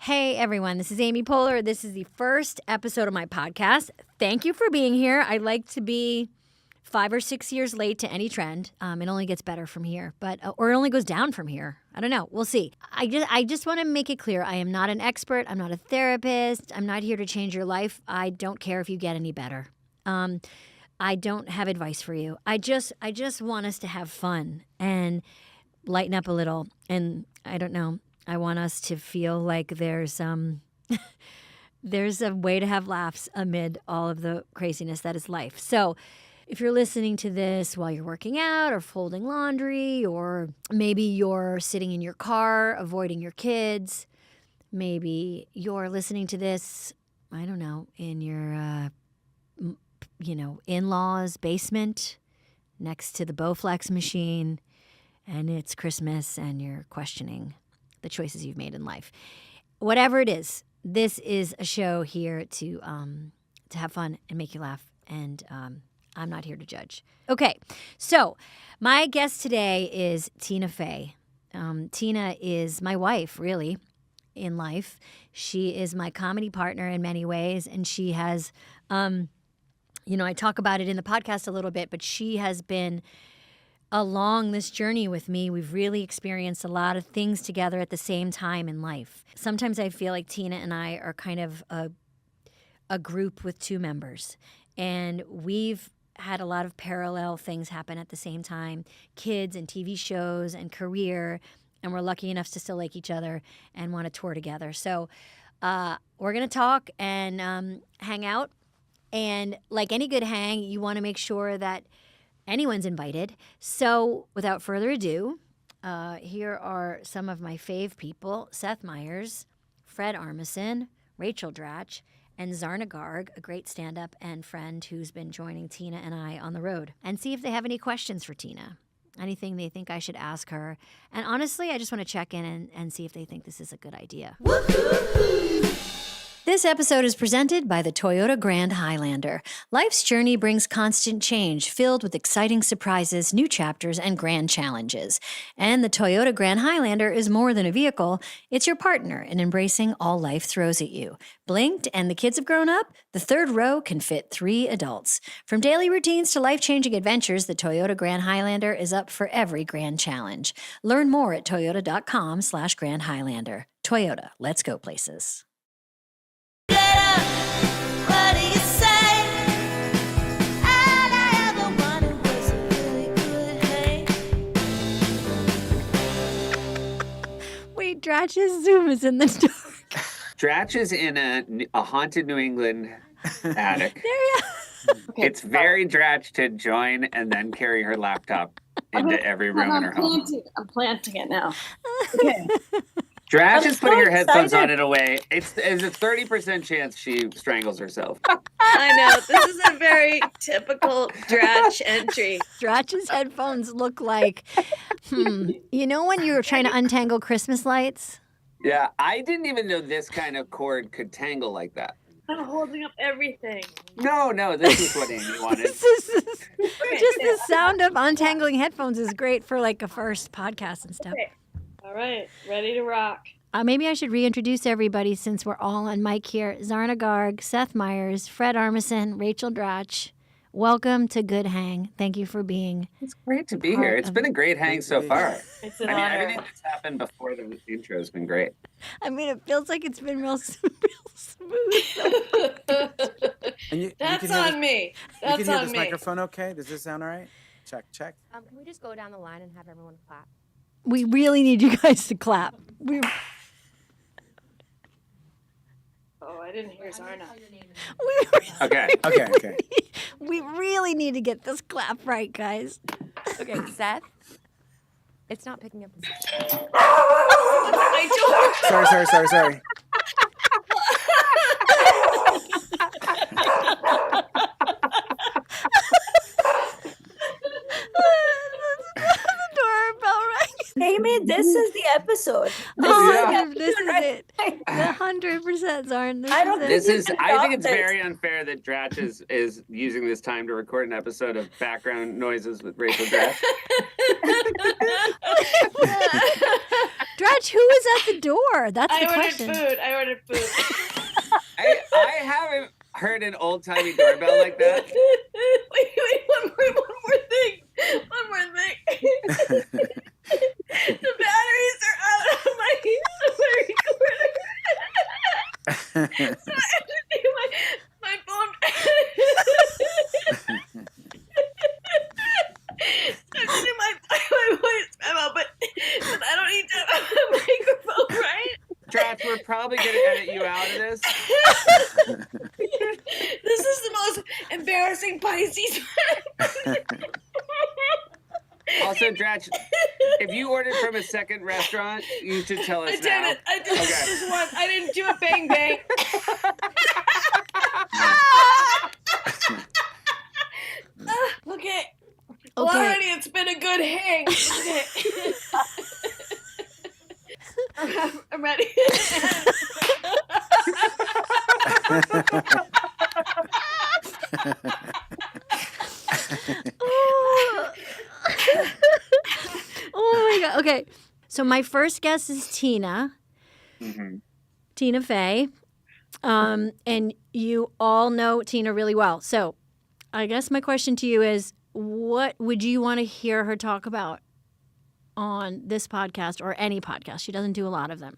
Hey everyone, this is Amy Poehler. This is the first episode of my podcast. Thank you for being here. I like to be 5 or 6 years late to any trend. It only gets better from here, or it only goes down from here. I don't know. We'll see. I just want to make it clear. I am not an expert. I'm not a therapist. I'm not here to change your life. I don't care if you get any better. I don't have advice for you. I just want us to have fun and lighten up a little. And I don't know. I want us to feel like there's there's a way to have laughs amid all of the craziness that is life. So if you're listening to this while you're working out or folding laundry, or maybe you're sitting in your car avoiding your kids, maybe you're listening to this, I don't know, in your in-laws' basement next to the Bowflex machine, and it's Christmas and you're questioning the choices you've made in life. Whatever it is, this is a show here to have fun and make you laugh, and I'm not here to judge. Okay, so my guest today is Tina Fey. Tina is my wife, really, in life. She is my comedy partner in many ways, and she has, I talk about it in the podcast a little bit, but she has been along this journey with me. We've really experienced a lot of things together at the same time in life. Sometimes I feel like Tina and I are kind of a group with two members, and we've had a lot of parallel things happen at the same time, kids and TV shows and career, and we're lucky enough to still like each other and want to tour together. So we're going to talk and hang out, and like any good hang, you want to make sure that anyone's invited. So without further ado, here are some of my fave people: Seth Meyers, Fred Armisen, Rachel Dratch, and Zarna Garg, a great stand-up and friend who's been joining Tina and I on the road. And see if they have any questions for Tina, anything they think I should ask her. And honestly, I just want to check in and see if they think this is a good idea. This episode is presented by the Toyota Grand Highlander. Life's journey brings constant change, filled with exciting surprises, new chapters, and grand challenges. And the Toyota Grand Highlander is more than a vehicle. It's your partner in embracing all life throws at you. Blinked and the kids have grown up? The third row can fit 3 adults. From daily routines to life-changing adventures, the Toyota Grand Highlander is up for every grand challenge. Learn more at toyota.com/Grand Highlander. Toyota, let's go places. What do you say? All I ever wanted was a really good hang. Wait, Dratch's Zoom is in the dark. Dratch is in a haunted New England attic. There you go. Okay, It's very Dratch to join and then carry her laptop into every room in her home. I'm planting it now. Okay. Dratch I'm is putting so her headphones on excited. in a way. There's a 30% chance she strangles herself. I know. This is a very typical Dratch entry. Dratch's headphones look like, you know when you were trying to untangle Christmas lights? Yeah, I didn't even know this kind of cord could tangle like that. I'm holding up everything. No, this is what Amy wanted. Just the sound of untangling headphones is great for like a first podcast and stuff. Okay. All right. Ready to rock. Maybe I should reintroduce everybody since we're all on mic here. Zarna Garg, Seth Meyers, Fred Armisen, Rachel Dratch. Welcome to Good Hang. Thank you for being. It's great to be here. It's been a great hang so far. It's an I mean, honor. everything that's happened before the intro has been great. I mean, it feels like it's been real smooth. And you That's can hear on this, me. You That's can hear on this me. microphone okay? Does this sound all right? Check. Can we just go down the line and have everyone clap? We really need you guys to clap. Oh, I didn't hear Zarna. Okay. We really need to get this clap right, guys. Okay, Seth. It's not picking up. I don't. Sorry. Doorbell rang. Amy, this is the episode. Oh, Yeah. my God, this is it. 100% Zarn. I don't think This you is. can I think top it's this. very unfair that Dratch is using this time to record an episode of background noises with Rachel Dratch. Dratch, who is at the door? That's the I ordered question. food. I ordered food. I haven't heard an old timey doorbell like that. Wait, one more thing. One more thing. The batteries are out of my recorder. So I have to do my phone. I have to do my voice memo, but I don't need to have a microphone, right? Dratch, we're probably gonna edit you out of this. This is the most embarrassing Pisces. Also, Dratch, if you ordered from a second restaurant, you should tell us I did now. it. I did it Okay. this once. I didn't do it bang bang. Okay. Well, Okay. already it's been a good hang. Okay. I'm ready. Oh my god. Okay. So my first guess is Tina. Mhm. Tina Fey. And you all know Tina really well. So I guess my question to you is, what would you want to hear her talk about on this podcast or any podcast? She doesn't do a lot of them.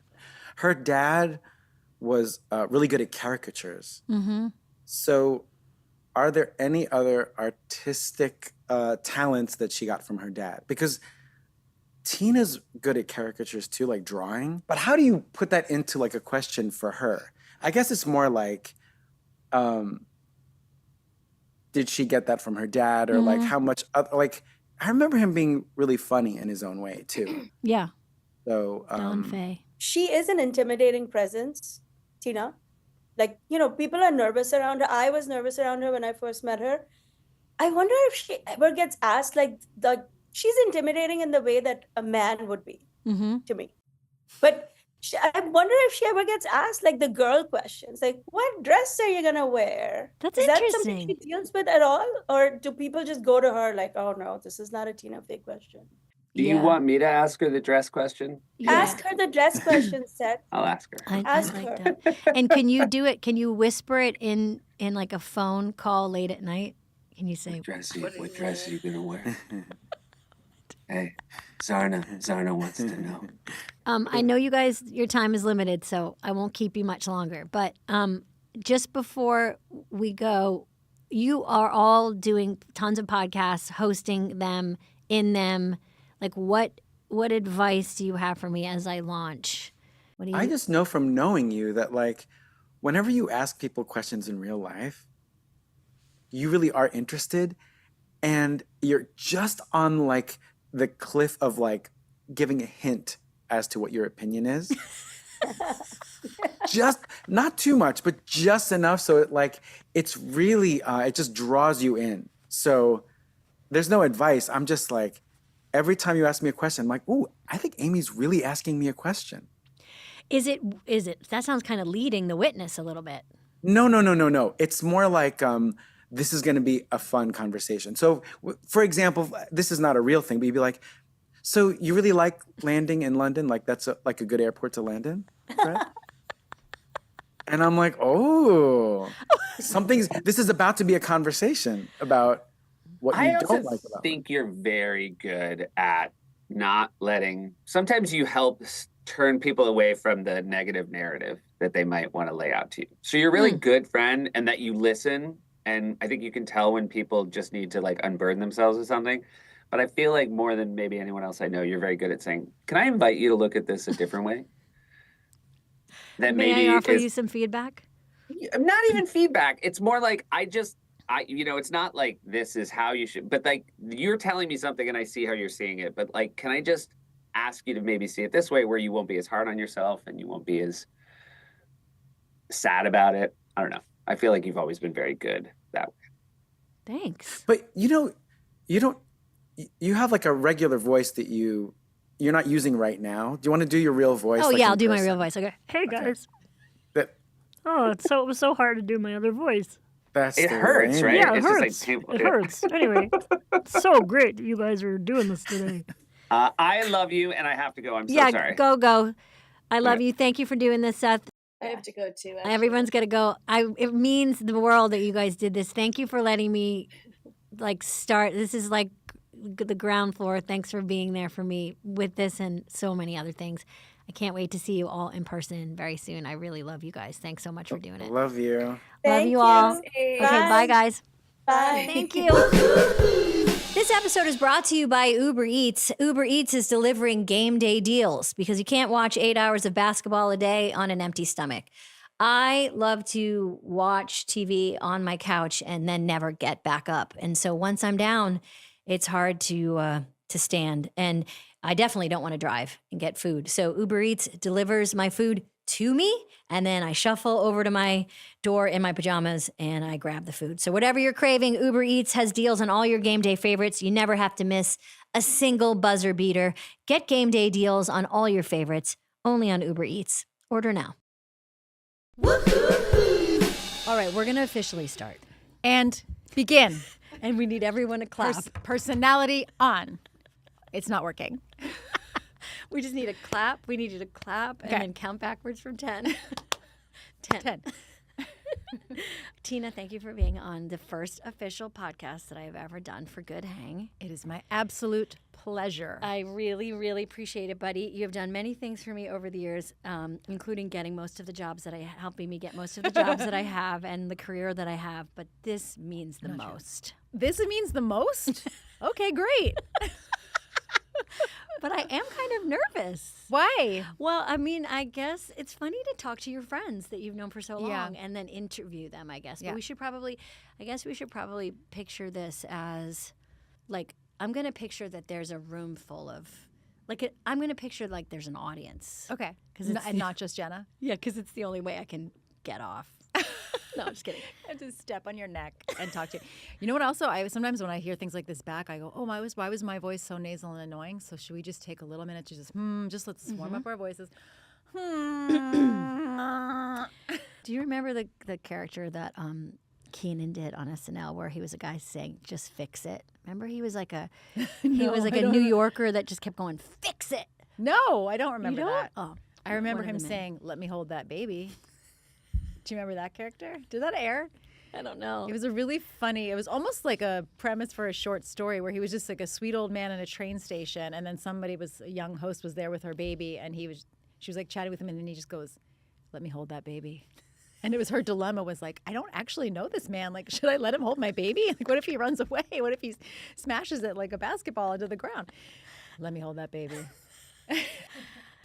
Her dad was really good at caricatures. Mm-hmm. So, are there any other artistic talents that she got from her dad? Because Tina's good at caricatures too, like drawing. But how do you put that into like a question for her? I guess it's more like, did she get that from her dad, or like how much? Like, I remember him being really funny in his own way too. Yeah. So, Don Fey. She is an intimidating presence, Tina. Like, people are nervous around her. I was nervous around her when I first met her. I wonder if she ever gets asked, she's intimidating in the way that a man would be Mm-hmm. to me. But I wonder if she ever gets asked, like, the girl questions, like, what dress are you going to wear? That's Is that something interesting. she deals with at all? Or do people just go to her like, oh, no, this is not a Tina Fey question? Do you want me to ask her the dress question? Yeah. Ask her the dress question, Seth. I'll ask her. I Ask like her. that. And can you do it? Can you whisper it in like a phone call late at night? Can you say, What dress are you gonna wear? Hey, Zarna wants to know. I know you guys, your time is limited, so I won't keep you much longer. But just before we go, you are all doing tons of podcasts, hosting them, in them. Like, what advice do you have for me as I launch? What do you? I just know from knowing you that, like, whenever you ask people questions in real life, you really are interested, and you're just on like the cliff of like giving a hint as to what your opinion is. Just not too much, but just enough so it's really it just draws you in. So there's no advice. I'm just like, every time you ask me a question, I'm like, ooh, I think Amy's really asking me a question. Is it? That sounds kind of leading the witness a little bit. No. It's more like this is going to be a fun conversation. So, for example, this is not a real thing, but you'd be like, so you really like landing in London? Like, that's a good airport to land in, right? And I'm like, oh, this is about to be a conversation about what you I also don't like about it. think you're very good at not letting. Sometimes you help turn people away from the negative narrative that they might want to lay out to you. So you're a really good friend, and that you listen. And I think you can tell when people just need to like unburden themselves with something. But I feel like more than maybe anyone else I know, you're very good at saying, "Can I invite you to look at this a different way?" That May maybe I offer is you some feedback? not even feedback. It's more like it's not like this is how you should, but like you're telling me something and I see how you're seeing it. But like, can I just ask you to maybe see it this way, where you won't be as hard on yourself and you won't be as sad about it? I don't know. I feel like you've always been very good that way. Thanks. But you have like a regular voice that you you're not using right now. Do you want to do your real voice? Oh like yeah, in I'll do my person? real voice. Okay. Hey guys. That, Oh, it was so hard to do my other voice. that's It the hurts, lame- right? Yeah, it It's just, like, hurts. painful. It Yeah. hurts. Anyway, it's so great that you guys are doing this today. I love you, and I have to go. I'm so Yeah, sorry. go. I love you. Thank you for doing this, Seth. I have to go too. Actually. Everyone's got to go. It means the world that you guys did this. Thank you for letting me start. This is like the ground floor. Thanks for being there for me with this and so many other things. I can't wait to see you all in person very soon. I really love you guys. Thanks so much for doing it. Love you. Love Thank you all. you. Okay, bye guys. Bye. Thank you. This episode is brought to you by Uber Eats. Uber Eats is delivering game day deals because you can't watch 8 hours of basketball a day on an empty stomach. I love to watch TV on my couch and then never get back up. And so once I'm down, it's hard to stand. And I definitely don't want to drive and get food. So Uber Eats delivers my food to me, and then I shuffle over to my door in my pajamas and I grab the food. So whatever you're craving, Uber Eats has deals on all your game day favorites. You never have to miss a single buzzer beater. Get game day deals on all your favorites only on Uber Eats. Order now. All right, we're going to officially start. And begin. And we need everyone to clap. Personality on. It's not working. We just need a clap. We need you to clap and Okay. then count backwards from 10. 10. 10. Tina, thank you for being on the first official podcast that I have ever done for Good Hang. It is my absolute pleasure. I really, really appreciate it, buddy. You have done many things for me over the years, including getting most of the jobs helping me get most of the jobs that I have and the career that I have. But this means the most. This means the most? Okay, great. But I am kind of nervous. Why? Well, I mean, I guess it's funny to talk to your friends that you've known for so long Yeah. and then interview them, I guess. But Yeah. we should probably picture this as like, I'm going to picture that there's a room full of, I'm going to picture like there's an audience. Okay. 'Cause N- it's and not just Jenna. Yeah, because it's the only way I can get off. No, I'm just kidding. I have to step on your neck and talk to you. You know what? Also, sometimes when I hear things like this back, I go, "Oh, why was my voice so nasal and annoying?" So should we just take a little minute to just let's warm up our voices. Do you remember the character that Keenan did on SNL where he was a guy saying, "Just fix it"? Remember, he was like a No, a I don't New Yorker that just kept going, "Fix it." No, I don't remember you don't? that. Oh, I remember one of him the men. saying, "Let me hold that baby." Do you remember that character? Did that air? I don't know. It was a really funny, it was almost like a premise for a short story where he was just like a sweet old man in a train station, and then a young host was there with her baby, and she was like chatting with him, and then he just goes, "Let me hold that baby." And it was her dilemma was like, I don't actually know this man. Like, should I let him hold my baby? Like, what if he runs away? What if he smashes it like a basketball into the ground? Let me hold that baby.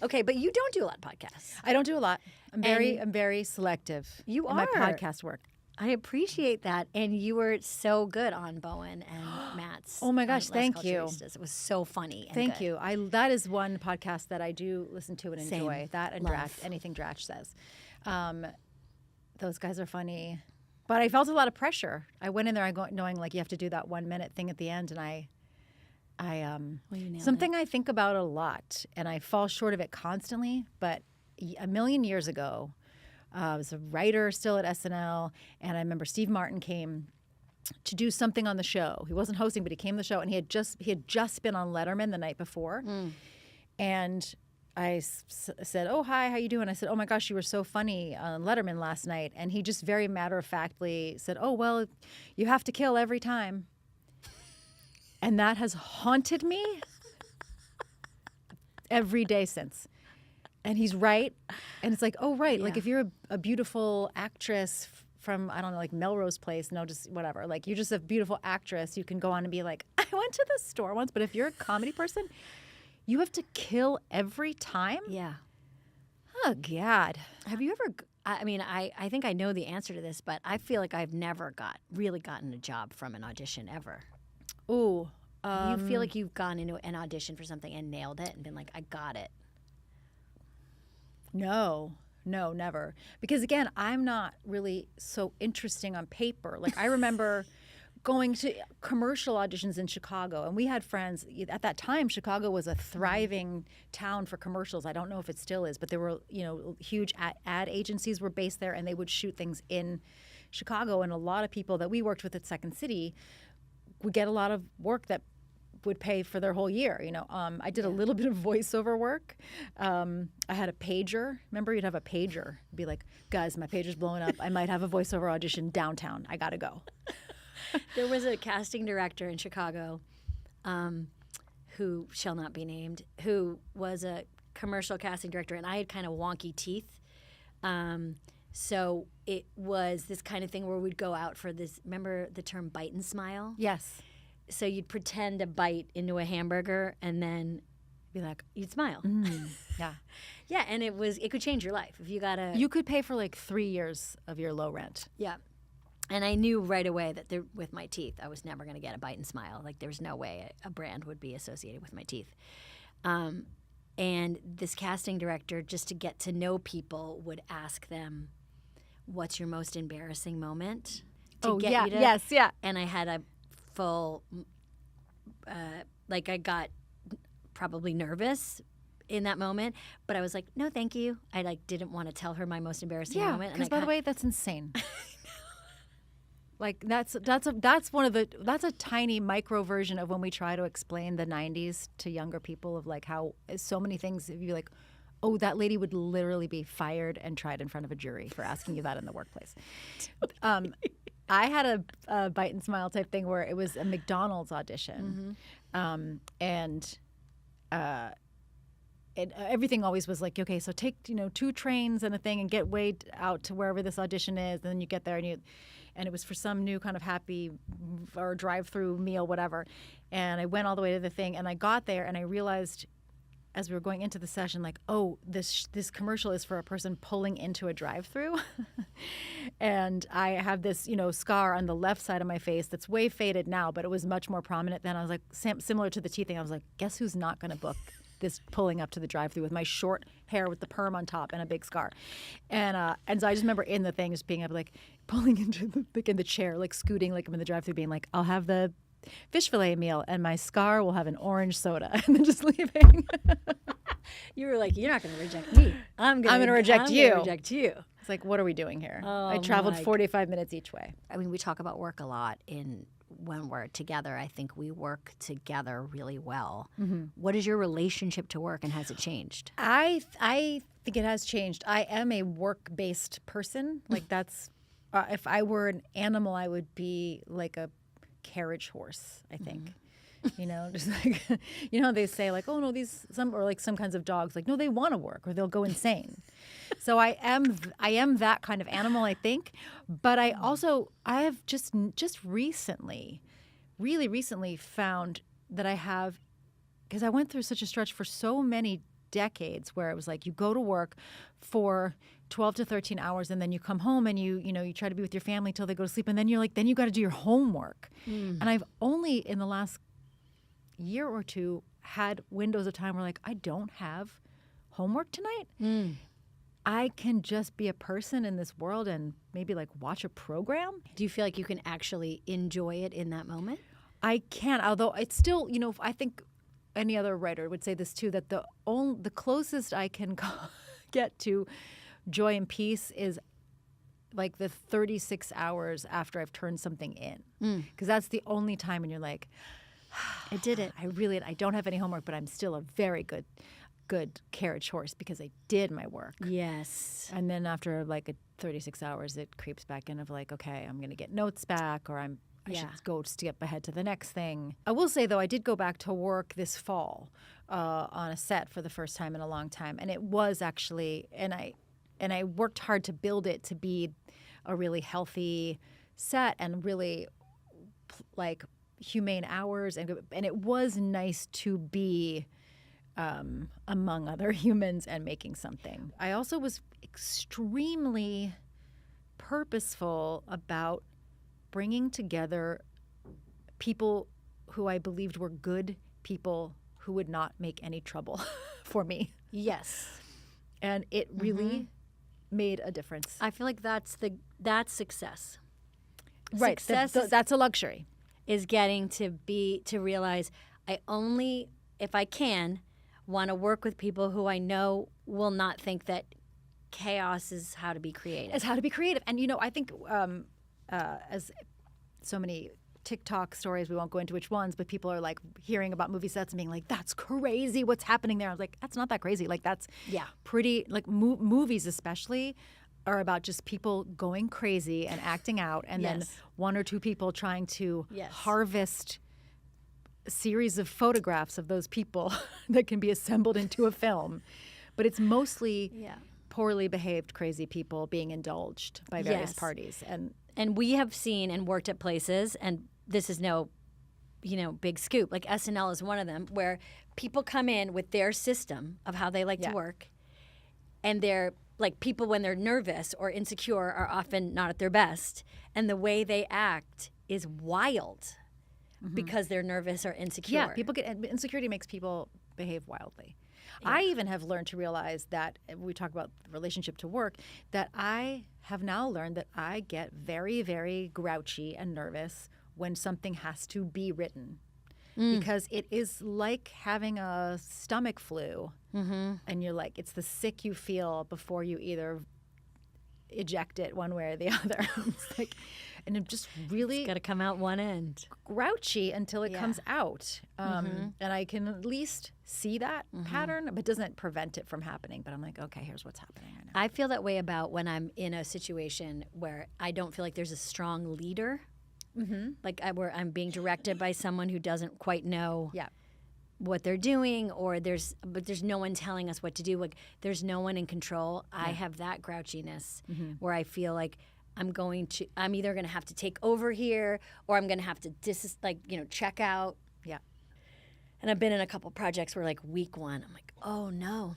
Okay, but you don't do a lot of podcasts. I don't do a lot. I'm very selective. You in my are. podcast work. I appreciate that, and you were so good on Bowen and Matt's. Oh my gosh, Las thank you. Culturistas. It was so funny. And Thank good. you. That is one podcast that I do listen to and Same. enjoy. That and Love. Dratch, anything Dratch says. Those guys are funny. But I felt a lot of pressure. I went in there knowing like you have to do that 1 minute thing at the end, and I Well, you nailed something I think about a lot, and I fall short of it constantly. But a million years ago, I was a writer still at SNL, and I remember Steve Martin came to do something on the show. He wasn't hosting, but he came to the show, and he had just been on Letterman the night before, and I said, "Oh, hi, how you doing?" I said, "Oh my gosh, you were so funny on Letterman last night," and he just very matter-of-factly said, "Oh well, you have to kill every time." And that has haunted me every day since. And he's right. And it's like, oh, right. Like if you're a beautiful actress from, I don't know, like Melrose Place, no, just whatever. Like you're just a beautiful actress. You can go on and be like, I went to the store once. But if you're a comedy person, you have to kill every time? Yeah. Oh, God. Have you ever? I mean, I think I know the answer to this, but I feel like I've never really gotten a job from an audition ever. Ooh. You feel like you've gone into an audition for something and nailed it and been like, I got it. No, never. Because again, I'm not really so interesting on paper. Like I remember going to commercial auditions in Chicago. And we had friends at that time. Chicago was a thriving town for commercials. I don't know if it still is, but there were, huge ad agencies were based there, and they would shoot things in Chicago. And a lot of people that we worked with at Second City would get a lot of work that would pay for their whole year. I did a little bit of voiceover work. I had a pager. Remember, you'd have a pager. Be like, guys, my pager's blowing up. I might have a voiceover audition downtown. I gotta go. There was a casting director in Chicago, who shall not be named, who was a commercial casting director, and I had kind of wonky teeth. So it was this kind of thing where we'd go out for this. Remember the term bite and smile? Yes. So you'd pretend to bite into a hamburger and then be like, you'd smile. Yeah. Yeah, and it could change your life if you got a. You could pay for like 3 years of your low rent. Yeah. And I knew right away that with my teeth, I was never going to get a bite and smile. Like there was no way a brand would be associated with my teeth. And this casting director, just to get to know people, would ask them, what's your most embarrassing moment? Yes. And I had a full, I got probably nervous in that moment, but I was like, no, thank you. I didn't want to tell her my most embarrassing moment. Because by the way, that's insane. Like that's a tiny micro version of when we try to explain the 90s to younger people of like how so many things, if you're like, oh, that lady would literally be fired and tried in front of a jury for asking you that in the workplace. I had a bite and smile type thing where it was a McDonald's audition. And everything always was like, okay, so take 2 trains and a thing and get way out to wherever this audition is, and then you get there and it was for some new kind of happy or drive-through meal, whatever. And I went all the way to the thing, and I got there, and I realized as we were going into the session, like, oh, this commercial is for a person pulling into a drive-through. And I have this, scar on the left side of my face that's way faded now, but it was much more prominent then. I was like, similar to the teeth thing, I was like, guess who's not going to book this pulling up to the drive-through with my short hair with the perm on top and a big scar. And so I just remember in the thing just being able like pulling into in the chair, like scooting like I'm in the drive-through, being like, I'll have the fish fillet meal and my scar will have an orange soda, and then just leaving. You were like, you're not going to reject me. I'm going to reject you. Reject you. It's like, what are we doing here? Oh, I traveled 45 minutes each way. I mean, we talk about work a lot when we're together. I think we work together really well. What is your relationship to work, and has it changed? I think it has changed. I am a work-based person. Like that's, if I were an animal, I would be like a carriage horse, I think. Just like, they say like, oh no, some kinds of dogs, like, no, they want to work or they'll go insane. So I am that kind of animal, I think. But I have just recently, really recently found that I have, because I went through such a stretch for so many decades where it was like you go to work for 12 to 13 hours and then you come home and you try to be with your family till they go to sleep, and then you're like, then you got to do your homework. And I've only in the last year or two had windows of time where like I don't have homework tonight. I can just be a person in this world and maybe like watch a program. Do you feel like you can actually enjoy it in that moment? I can, although it's still, I think any other writer would say this too, that the closest I can get to joy and peace is like the 36 hours after I've turned something in. Because that's the only time when you're like, I did it. I don't have any homework, but I'm still a very good carriage horse because I did my work. Yes. And then after like 36 hours, it creeps back in of like, okay, I'm going to get notes back, or I should go skip ahead to the next thing. I will say, though, I did go back to work this fall on a set for the first time in a long time. And it was actually, and I worked hard to build it to be a really healthy set and really like humane hours. And it was nice to be among other humans and making something. I also was extremely purposeful about bringing together people who I believed were good people who would not make any trouble for me. Yes. And it really made a difference. I feel like that's success. Right. Success That's a luxury. is getting to realize I only, if I can, want to work with people who I know will not think that chaos is how to be creative. It's how to be creative. And, I think as so many TikTok stories, we won't go into which ones, but people are like hearing about movie sets and being like, that's crazy. What's happening there? I was like, that's not that crazy. Like, that's pretty, like movies especially are about just people going crazy and acting out. And then one or two people trying to harvest a series of photographs of those people that can be assembled into a film. But it's mostly poorly behaved, crazy people being indulged by various parties. And we have seen and worked at places, and this is no, big scoop. Like SNL is one of them, where people come in with their system of how they like to work, and they're like, people when they're nervous or insecure are often not at their best, and the way they act is wild because they're nervous or insecure. Yeah, insecurity makes people behave wildly. I even have learned to realize that, we talk about relationship to work, that I have now learned that I get very, very grouchy and nervous when something has to be written. Because it is like having a stomach flu. And you're like, it's the sick you feel before you either eject it one way or the other. It's like, and it just really got to come out one end. Grouchy until it comes out. And I can at least see that pattern, but doesn't prevent it from happening. But I'm like, okay, here's what's happening right now. I feel that way about when I'm in a situation where I don't feel like there's a strong leader. Like where I'm being directed by someone who doesn't quite know what they're doing, or there's no one telling us what to do. Like there's no one in control. I have that grouchiness where I feel like I'm either going to have to take over here, or I'm going to have to check out. Yeah. And I've been in a couple projects where like week one, I'm like, oh no,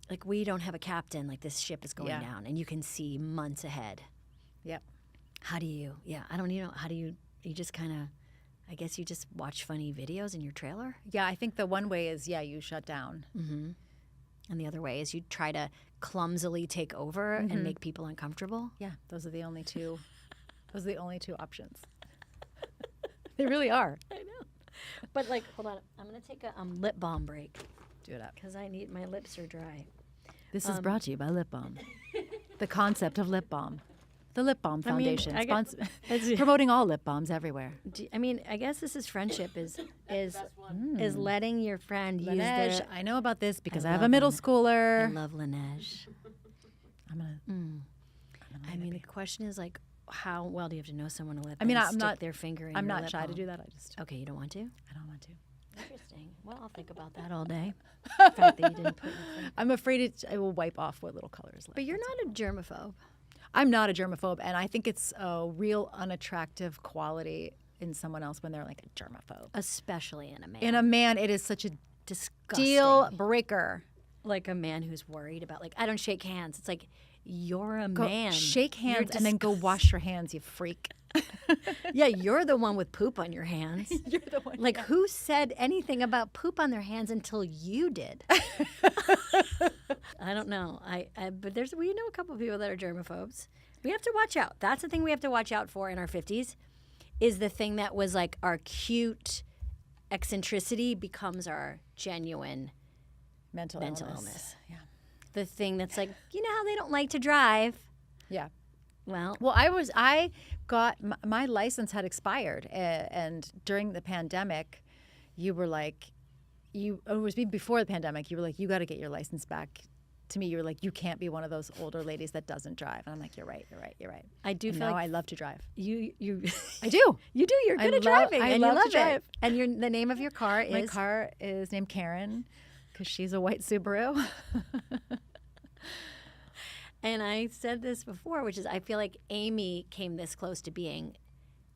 like we don't have a captain. Like this ship is going down, and you can see months ahead. Yep. How do you? Yeah, I don't. How do you? You just kind of. I guess you just watch funny videos in your trailer. Yeah, I think the one way is you shut down. And the other way is you try to clumsily take over and make people uncomfortable. Yeah, those are the only two. Those are the only two options. They really are. I know. But like, hold on, I'm gonna take a lip balm break. Do it up. Because my lips are dry. This is brought to you by Lip Balm. The concept of lip balm. The Lip Balm Foundation, promoting all lip balms everywhere. I guess this is friendship. Is letting your friend use their. I know about this because I have a middle schooler. I love Laneige. I'm gonna. The question is like, how well do you have to know someone to let I'm stick not their finger in I'm your not lip shy balm? to do that. Okay, you don't want to? I don't want to. Interesting. Well, I'll think about that all day. The fact that you didn't put your I'm afraid I will wipe off what little color is left. But you're not a germaphobe. I'm not a germaphobe, and I think it's a real unattractive quality in someone else when they're like a germaphobe. Especially in a man. In a man, it is such a disgusting deal breaker. Like a man who's worried about, like, I don't shake hands. It's like, you're a man. Shake hands and then go wash your hands, you freak. Yeah, you're the one with poop on your hands. You're the one. Like, who said anything about poop on their hands until you did? I don't know. But we know a couple of people that are germaphobes. We have to watch out. That's the thing we have to watch out for in our 50s, is the thing that was like our cute eccentricity becomes our genuine mental illness. Yeah. The thing that's like, you know how they don't like to drive? Yeah. Well, I got my license had expired, and during the pandemic, you were like, it was before the pandemic. You were like, you got to get your license back. To me, you were like, you can't be one of those older ladies that doesn't drive. And I'm like, you're right. I do feel now like I love to drive. You I do. You do. You're good at driving, I and love you love to drive. it. And the name of your car is? My car is named Karen because she's a white Subaru. And I said this before, which is I feel like Amy came this close to being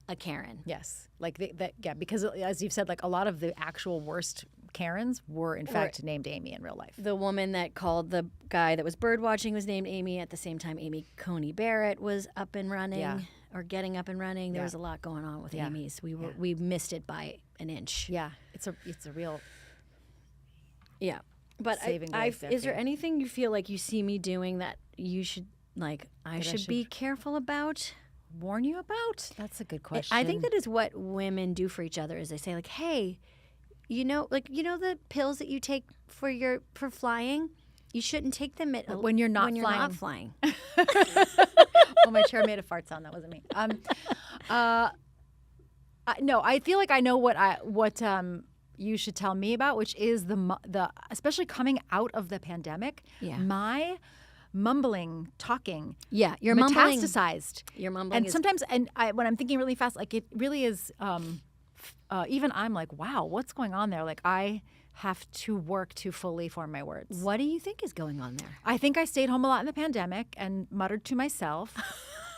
a Karen. Yes, because as you've said, like a lot of the actual worst Karens were in fact named Amy in real life. The woman that called the guy that was bird watching was named Amy. At the same time, Amy Coney Barrett was up and running or getting up and running. There was a lot going on with Amy's. We missed it by an inch. Yeah, it's a real. Yeah. But is there anything you feel like you see me doing that you should, like, I should be careful about? warn you about? That's a good question. I think that is what women do for each other. Is they say like, "Hey, the pills that you take for flying, you shouldn't take them when you're not flying." Oh, my chair made a fart sound. That wasn't me. No, I feel like I know what you should tell me about, which is the especially coming out of the pandemic. Yeah. My mumbling, talking. Yeah, you're mumbling. Metastasized. You're mumbling. And sometimes, when I'm thinking really fast, like it really is. Even I'm like, wow, what's going on there? Like I have to work to fully form my words. What do you think is going on there? I think I stayed home a lot in the pandemic and muttered to myself.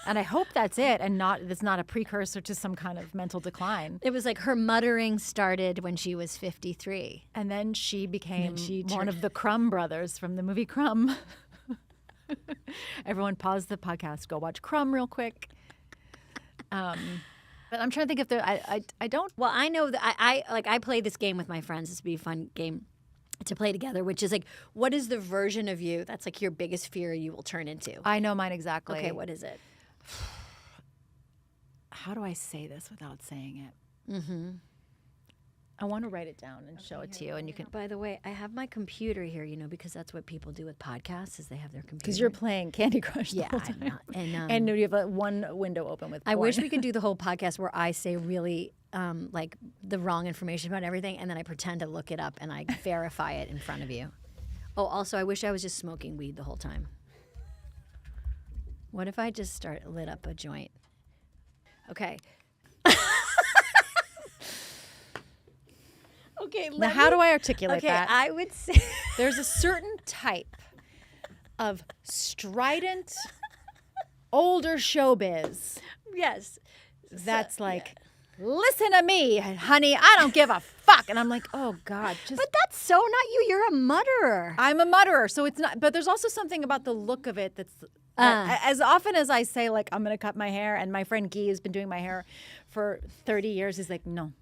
And I hope that's it, and it's not a precursor to some kind of mental decline. It was like her muttering started when she was 53. And then she became one of the Crumb brothers from the movie Crumb. Everyone pause the podcast, go watch Crumb real quick. But I'm trying to think if there. I don't. Well, I know that I play this game with my friends. This would be a fun game to play together, which is like, what is the version of you that's like your biggest fear you will turn into? I know mine exactly. Okay, what is it? How do I say this without saying it? Mm-hmm. I want to write it down and show it to you, and you can. By the way, I have my computer here, because that's what people do with podcasts is they have their computer. Because you're playing Candy Crush. Yeah, I'm not. And you have one window open with porn. I wish we could do the whole podcast where I say really like the wrong information about everything, and then I pretend to look it up and I verify it in front of you. Oh, also, I wish I was just smoking weed the whole time. What if I just lit up a joint? Okay. Okay. Now, how do I articulate that? Okay, I would say there's a certain type of strident, older showbiz. Yes. That's like, listen to me, honey. I don't give a fuck. And I'm like, oh God. But that's so not you. You're a mutterer. I'm a mutterer. So it's not. But there's also something about the look of it that's. As often as I say, like, I'm going to cut my hair, and my friend Guy has been doing my hair for 30 years, he's like, no.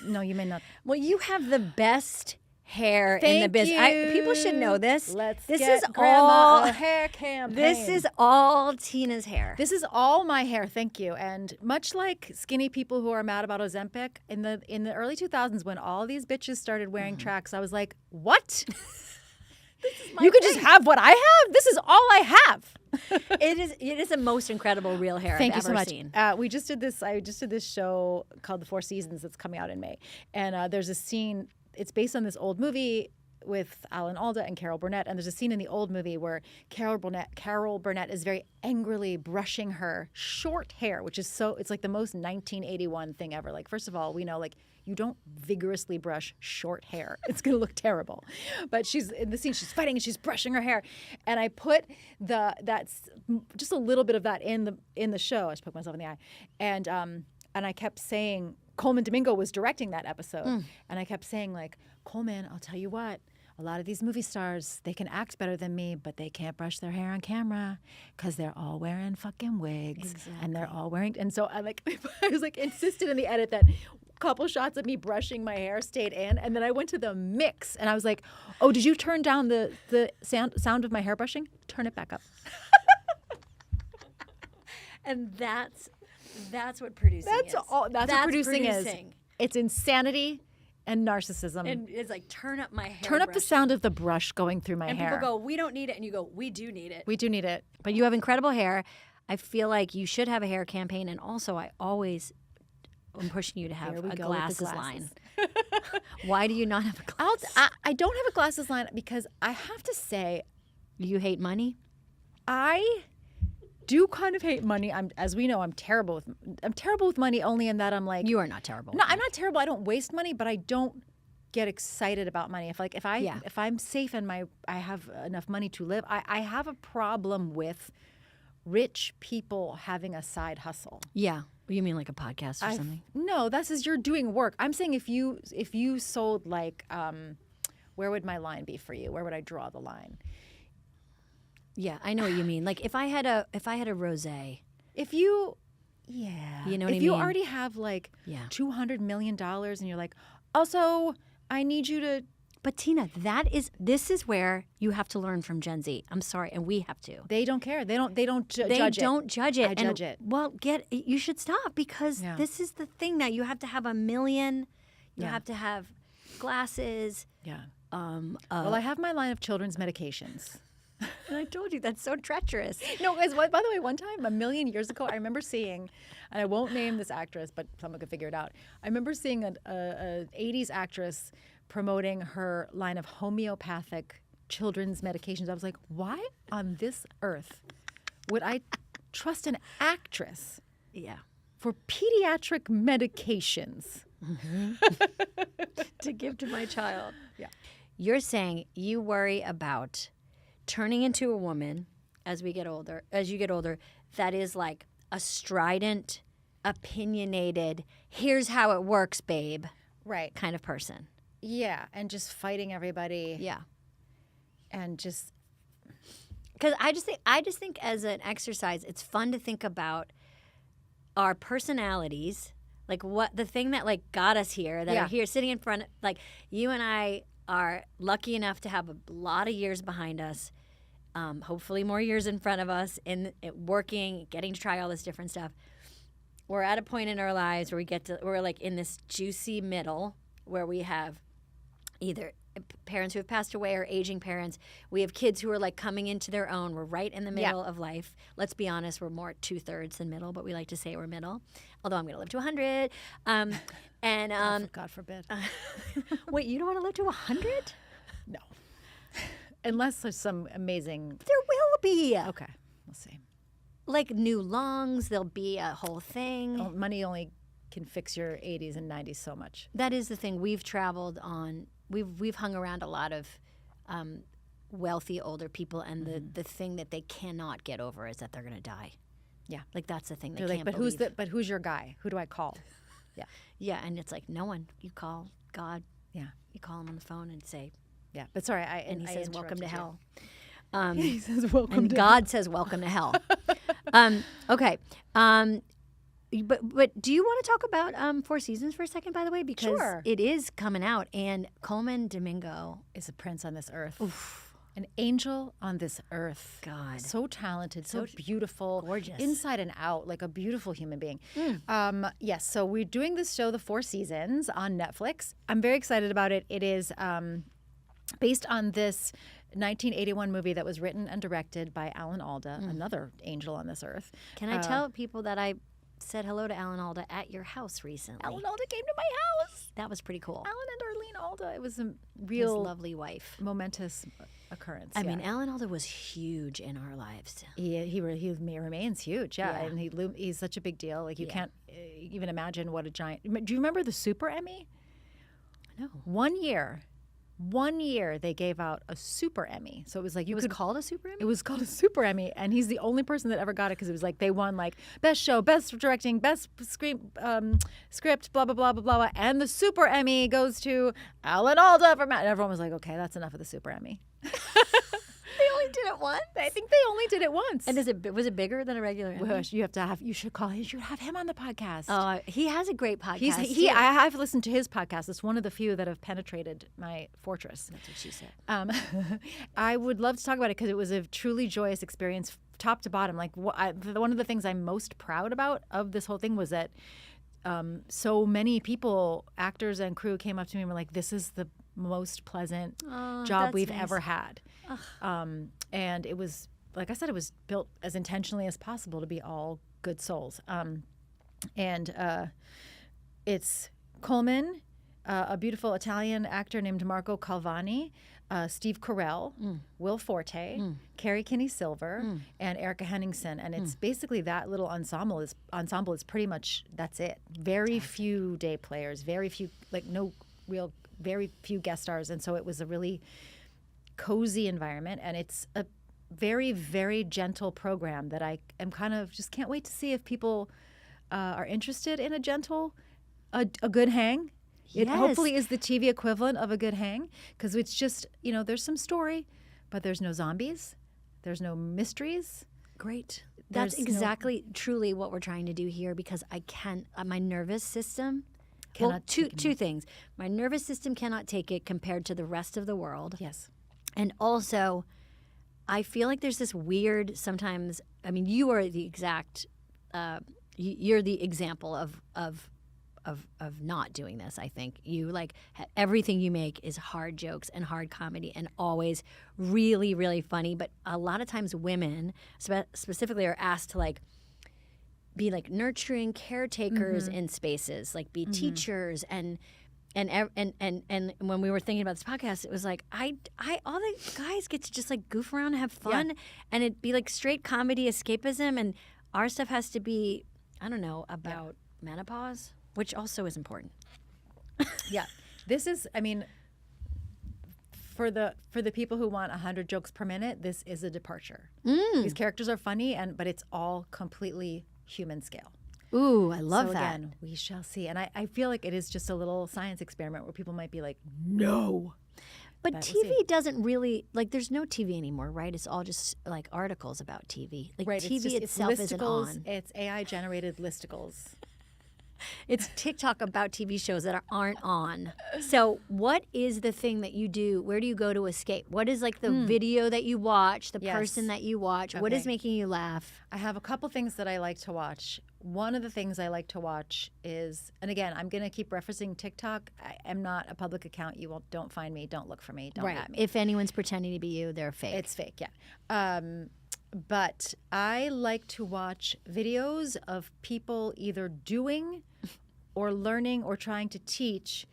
No, you may not. Well, you have the best hair in the Thank business. you. People should know this. This is Grandma all a hair campaign. This is all Tina's hair. This is all my hair. Thank you. And much like skinny people who are mad about Ozempic, in the early 2000s, when all these bitches started wearing tracks, I was like, what? You could just have what I have? This is all I have. It is the most incredible real hair Thank I've you so ever much. seen. I just did this show called The Four Seasons that's coming out in May. And there's a scene, it's based on this old movie with Alan Alda and Carol Burnett. And there's a scene in the old movie where Carol Burnett is very angrily brushing her short hair, which is it's like the most 1981 thing ever. Like, first of all, we know, like, you don't vigorously brush short hair. It's going to look terrible. But she's in the scene, she's fighting and she's brushing her hair. And I put that's just a little bit of that in the show. I just poked myself in the eye. And I kept saying, Coleman Domingo was directing that episode. And I kept saying, like, Coleman, I'll tell you what, a lot of these movie stars, they can act better than me, but they can't brush their hair on camera because they're all wearing fucking wigs. And they're all wearing, and so I was like insisted in the edit that couple shots of me brushing my hair stayed in, and then I went to the mix and I was like, oh, did you turn down the sound of my hair brushing? Turn it back up. And that's what producing is. That's what producing is. It's insanity and narcissism. And it's like, turn up my hair. Turn up the sound of the brush going through my hair. And people go, we don't need it. And you go, we do need it. We do need it. But you have incredible hair. I feel like you should have a hair campaign. And also, I'm pushing you to have a glasses line. Why do you not have a glasses? I don't have a glasses line because I have to say, you hate money? I do kind of hate money. As we know, I'm terrible with money, only in that I'm like, you are not terrible. No, I'm not terrible. I don't waste money, but I don't get excited about money. If I'm safe and I have enough money to live, I have a problem with rich people having a side hustle. Yeah. You mean like a podcast or something? No, this is you're doing work. I'm saying if you sold like, where would my line be for you? Where would I draw the line? Yeah, I know what you mean. Like if I had a rosé. You know what I mean? If you already have like $200 million and you're like, also I need you to But Tina, this is where you have to learn from Gen Z. I'm sorry, and we have to. They don't care. They don't judge it. They don't judge it. I judge it. Well, you should stop because this is the thing now. You have to have 1 million. You have to have glasses. Yeah. Well, I have my line of children's medications. And I told you that's so treacherous. No, guys, by the way, one time, 1 million years ago, I remember seeing, and I won't name this actress, but someone could figure it out. I remember seeing a 80s actress promoting her line of homeopathic children's medications. I was like, why on this earth would I trust an actress for pediatric medications? To give to my child. Yeah. You're saying you worry about turning into a woman as you get older, that is like a strident, opinionated, here's how it works, babe, Right. kind of person. Yeah, and just fighting everybody. Yeah. And just Because I just think as an exercise, it's fun to think about our personalities, like what the thing that like got us here, that are here sitting in front, like you and I are lucky enough to have a lot of years behind us, hopefully more years in front of us in working, getting to try all this different stuff. We're at a point in our lives where we're like in this juicy middle where we have either parents who have passed away or aging parents. We have kids who are like coming into their own. We're right in the middle of life. Let's be honest, we're more 2/3 than middle, but we like to say we're middle. Although I'm going to live to 100. God forbid. Wait, you don't want to live to 100? No. Unless there's some amazing. There will be. Okay, we'll see. Like new lungs, there'll be a whole thing. Oh, money only can fix your 80s and 90s so much. That is the thing. We've traveled on. We've hung around a lot of wealthy older people, and the thing that they cannot get over is that they're going to die. Yeah, like that's the thing they They're can't like, believe. but who's your guy? Who do I call? Yeah, yeah, and it's like no one. You call God. Yeah, you call him on the phone and say. Yeah, but sorry, and he says, "Welcome to hell." He says, "Welcome." And to God says, "Welcome to hell." Okay. But do you want to talk about Four Seasons for a second, by the way? Because it is coming out, and Coleman Domingo is a prince on this earth. Oof. An angel on this earth. God. So talented, so beautiful. Gorgeous. Inside and out, like a beautiful human being. Yes, so we're doing this show, The Four Seasons, on Netflix. I'm very excited about it. It is based on this 1981 movie that was written and directed by Alan Alda, another angel on this earth. Can I tell people that I said hello to Alan Alda at your house recently? Alan Alda came to my house. That was pretty cool. Alan and Arlene Alda. It was a real his lovely wife. Momentous occurrence. I mean, Alan Alda was huge in our lives. He remains huge, and he's such a big deal. Like you can't even imagine what a giant. Do you remember the Super Emmy? No. 1 year they gave out a Super Emmy. So it was like it was called a Super Emmy? It was called a Super Emmy, and he's the only person that ever got it because it was like they won like best show, best directing, best script, blah blah blah blah blah, and the Super Emmy goes to Alan Alda for Matt. And everyone was like, okay, that's enough of the Super Emmy. They only did it once. I think they only did it once. And was it bigger than a regular Emmy? Well, you should have him on the podcast. Oh, he has a great podcast. I have listened to his podcast. It's one of the few that have penetrated my fortress. That's what she said. I would love to talk about it because it was a truly joyous experience, top to bottom. Like one of the things I'm most proud about of this whole thing was that so many people, actors and crew, came up to me and were like, "This is the most pleasant job we've ever had." And it was, like I said, it was built as intentionally as possible to be all good souls. It's Coleman, a beautiful Italian actor named Marco Calvani, Steve Carell, Will Forte, Carrie Kinney-Silver, and Erica Henningsen. And it's basically that little ensemble is pretty much, that's it. Very few day players, very few guest stars. And so it was a really cozy environment, and it's a very, very gentle program that I am kind of just can't wait to see if people are interested in a good hang. It hopefully is the TV equivalent of a good hang, because it's just, there's some story, but there's no zombies, there's no mysteries. Great. That's exactly truly what we're trying to do here, because my nervous system, Cannot two take it. things. My nervous system cannot take it compared to the rest of the world. Yes. And also, I feel like there's this weird sometimes. I mean, you are the exact. You're the example of not doing this. I think you like everything you make is hard jokes and hard comedy and always really, really funny. But a lot of times, women specifically are asked to like be like nurturing caretakers in spaces, like be teachers and when we were thinking about this podcast, it was like I all the guys get to just like goof around and have fun, and it'd be like straight comedy escapism, and our stuff has to be, I don't know, about menopause, which also is important. Yeah. This is, I mean, for the people who want 100 jokes per minute, this is a departure. These characters are funny, but it's all completely human scale. Ooh, I love so that. Again, we shall see. And I feel like it is just a little science experiment where people might be like, no. But we'll TV see. doesn't really, like, there's no TV anymore, right? It's all just like articles about TV. Like Right, TV it's itself isn't listicles. on. It's AI generated listicles. It's TikTok about TV shows that aren't on. So, what is the thing that you do? Where do you go to escape? What is like the video that you watch, the Yes. person that you watch? What is Okay. making you laugh? I have a couple things that I like to watch. One of the things I like to watch is, and again, I'm going to keep referencing TikTok. I am not a public account. Don't find me. Don't look for me. Don't at me. If anyone's pretending to be you, they're fake. It's fake, yeah. But I like to watch videos of people either doing or learning or trying to teach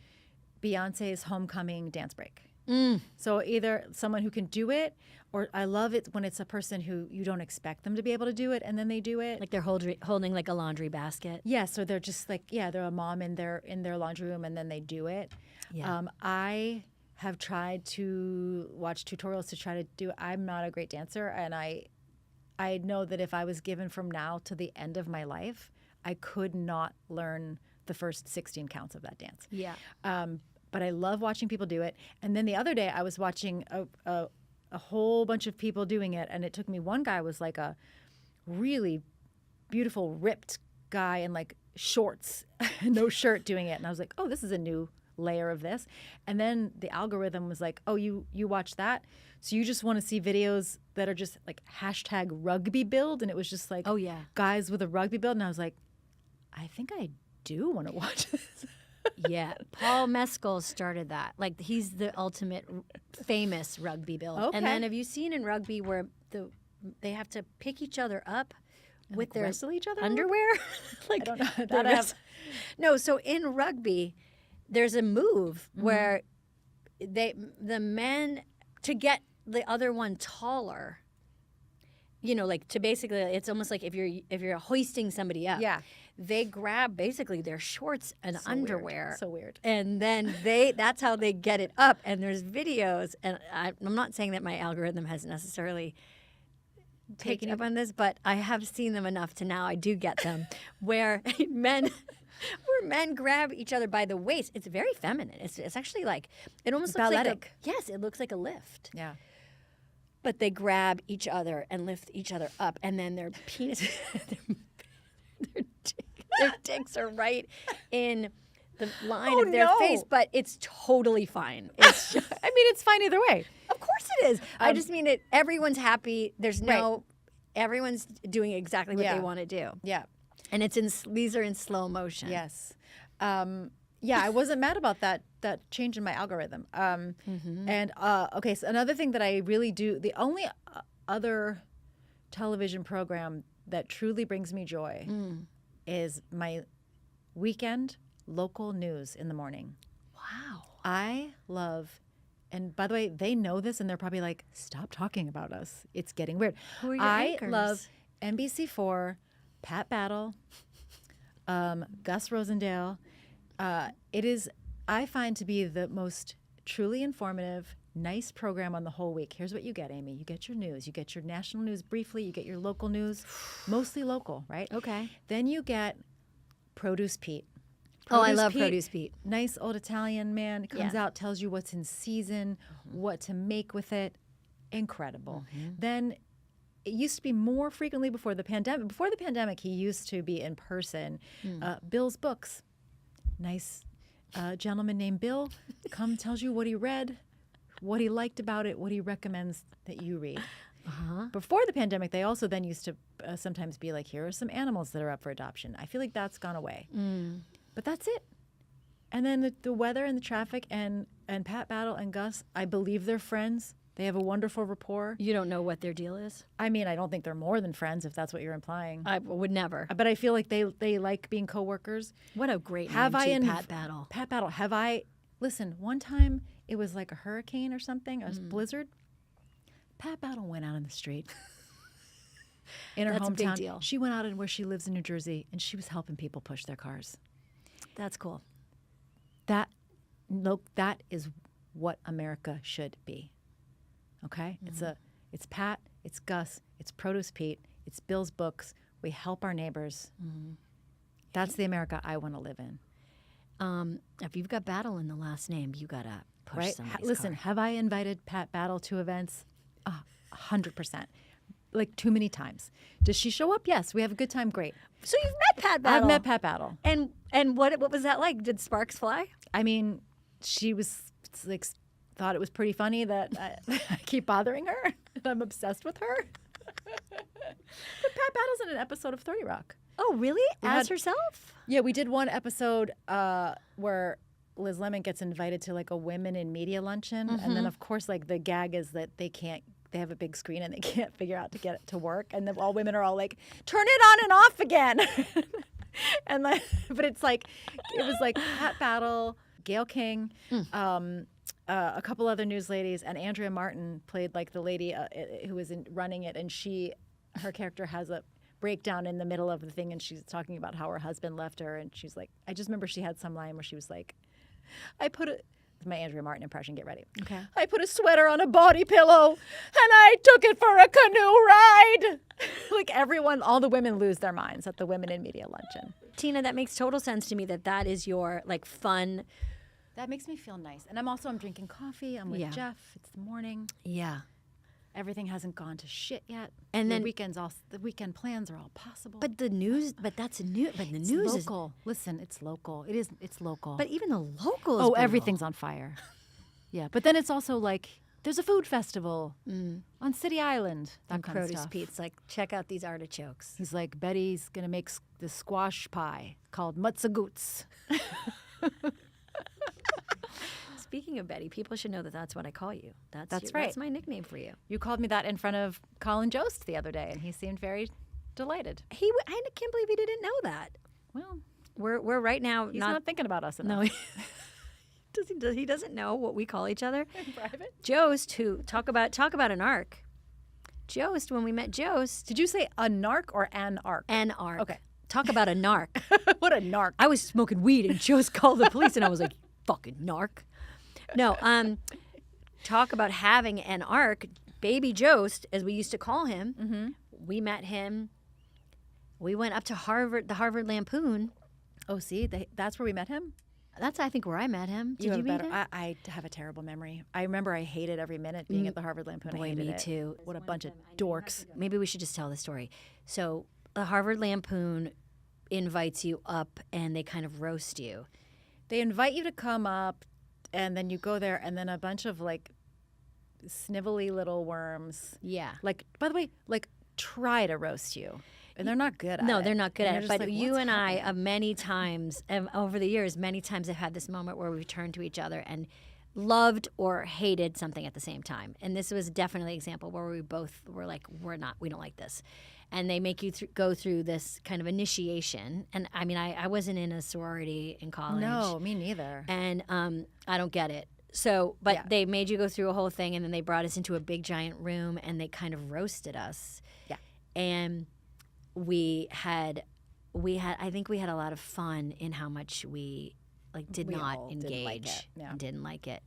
Beyonce's homecoming dance break. So either someone who can do it, or I love it when it's a person who you don't expect them to be able to do it, and then they do it. like they're holding like a laundry basket. Yeah, so they're just like, they're a mom in their laundry room, and then they do it. Yeah. I have tried to watch tutorials to try to do it. I'm not a great dancer, and I know that if I was given from now to the end of my life, I could not learn the first 16 counts of that dance. Yeah. But I love watching people do it. And then the other day, I was watching a whole bunch of people doing it, and it took me. One guy was like a really beautiful, ripped guy in like shorts, no shirt, doing it, and I was like, oh, this is a new layer of this. And then the algorithm was like, oh, you watch that, so you just want to see videos that are just like hashtag rugby build, and it was just like, Oh, yeah. guys with a rugby build, and I was like, I think I do want to watch this. Yeah, Paul Mescal started that. Like he's the ultimate famous rugby build. Okay. And then have you seen in rugby where they have to pick each other up with their wrestle each other? underwear? Like I don't know. they That wrestle- No, so in rugby, there's a move where the men to get the other one taller. You know, like to basically, it's almost like if you're hoisting somebody up. Yeah. They grab basically their shorts and So weird. underwear. So weird. And then that's how they get it up. And there's videos, and I'm not saying that my algorithm has necessarily taken up on this, but I have seen them enough to now I do get them, where men grab each other by the waist. It's very feminine. It's actually like, it almost looks like Balletic. yes, it looks like a lift. Yeah. But they grab each other and lift each other up, and then their penis, their dicks are right in the line of their face, but it's totally fine. It's just, I mean, it's fine either way. of course it is. I just mean it. Everyone's happy. There's no. Everyone's doing exactly what Yeah. they want to do, Yeah. and these are in slow motion. Yes. Yeah, I wasn't mad about that change in my algorithm. And okay, so another thing that I really do, the only other television program that truly brings me joy is my weekend local news in the morning. Wow. I love, and by the way, they know this, and they're probably like, "Stop talking about us. It's getting weird." Who are your I anchors? love NBC4, Pat Battle, Gus Rosendale. It is, I find, to be the most truly informative, nice program on the whole week. Here's what you get, Amy. You get your news. You get your national news briefly. You get your local news, mostly local, right? Okay. Then you get Produce Pete. I love Produce Pete. Nice old Italian man comes Yeah. out, tells you what's in season, what to make with it. Incredible. Then it used to be more frequently before the pandemic. Before the pandemic, he used to be in person. Bill's Books. Nice a gentleman named Bill tells you what he read, what he liked about it, what he recommends that you read. Before the pandemic, they also then used to sometimes be like, here are some animals that are up for adoption. I feel like that's gone away. But that's it. And then the weather and the traffic and Pat Battle and Gus, I believe they're friends. They have a wonderful rapport. You don't know what their deal is? I mean, I don't think they're more than friends, if that's what you're implying. I would never. But I feel like they like being coworkers. What a great Have name, I too, in Pat Battle. Pat Battle, have I... Listen, one time it was like a hurricane or something, a blizzard. Pat Battle went out in the street in her That's a hometown. big deal. She went out in where she lives in New Jersey, and she was helping people push their cars. That's cool. That is what America should be. Okay? It's Pat, it's Gus, it's Produce Pete, it's Bill's Books. We help our neighbors. That's the America I want to live in. If you've got Battle in the last name, you got to push Right? somebody's Listen, car. have I invited Pat Battle to events? 100%. Like too many times. Does she show up? Yes. We have a good time. Great. So you've met Pat Battle. I've met Pat Battle. And what was that like? Did sparks fly? I mean, she was like thought it was pretty funny that I keep bothering her and I'm obsessed with her. But Pat Battle's in an episode of 30 Rock. Oh, really? As herself? Yeah, we did one episode where Liz Lemon gets invited to like a women in media luncheon, and then of course like the gag is that they have a big screen and they can't figure out to get it to work, and then all women are all like, turn it on and off again. And like, but it was like Pat Battle, Gayle King, a couple other news ladies, and Andrea Martin played like the lady who was running it, and her character has a breakdown in the middle of the thing, and she's talking about how her husband left her, and she's like, I just remember she had some line where she was like, my Andrea Martin impression, get ready. Okay. I put a sweater on a body pillow and I took it for a canoe ride. Like everyone, all the women lose their minds at the Women in Media luncheon. Tina, that makes total sense to me that is your like fun. That makes me feel nice. And I'm drinking coffee. I'm with Yeah. Jeff. It's the morning. Yeah. Everything hasn't gone to shit yet. And the then- the weekend plans are all possible. But the news the it's news is local. Listen, it's local. It's local. but even the locals. oh, everything's on fire. Yeah, but then it's also like there's a food festival on City Island. That And kind of Produce stuff. Pete's like, check out these artichokes. He's like, Betty's gonna make this squash pie called mutzagoots. Speaking of Betty, people should know that that's what I call you. That's right. right. That's my nickname for you. You called me that in front of Colin Jost the other day, and he seemed very delighted. I can't believe he didn't know that. Well, We're right now he's not thinking about us enough. No, he doesn't know what we call each other. In private. Jost, who talk about an arc. Jost, when we met Jost, Did you say a narc or an arc? an arc. Okay. Talk about a narc. What a narc. I was smoking weed and Jost called the police and I was like, fucking narc. No, talk about having an arc. Baby Jost, as we used to call him, we met him. We went up to the Harvard Lampoon. Oh, see, that's where we met him? That's, I think, where I met him. Did you have meet better, him? I have a terrible memory. I remember I hated every minute being at the Harvard Lampoon. I Boy, hated me it. too. What a bunch of dorks. Maybe we should just tell the story. So the Harvard Lampoon invites you up and they kind of roast you. They invite you to come up, and then you go there, and then a bunch of like snivelly little worms, Yeah. like, by the way, like try to roast you, and they're not good at it. No, they're not good And at you're it. just But like, you "What's and I, happening?" many times over the years, many times I've had this moment where we've turned to each other and loved or hated something at the same time. And this was definitely an example where we both were like, we don't like this. And they make you go through this kind of initiation. And I mean, I wasn't in a sorority in college. No, me neither. And I don't get it. So, but Yeah. they made you go through a whole thing, and then they brought us into a big giant room, and they kind of roasted us. Yeah. And I think we had a lot of fun in how much we like did We not all engage didn't like it, yeah. and didn't like it.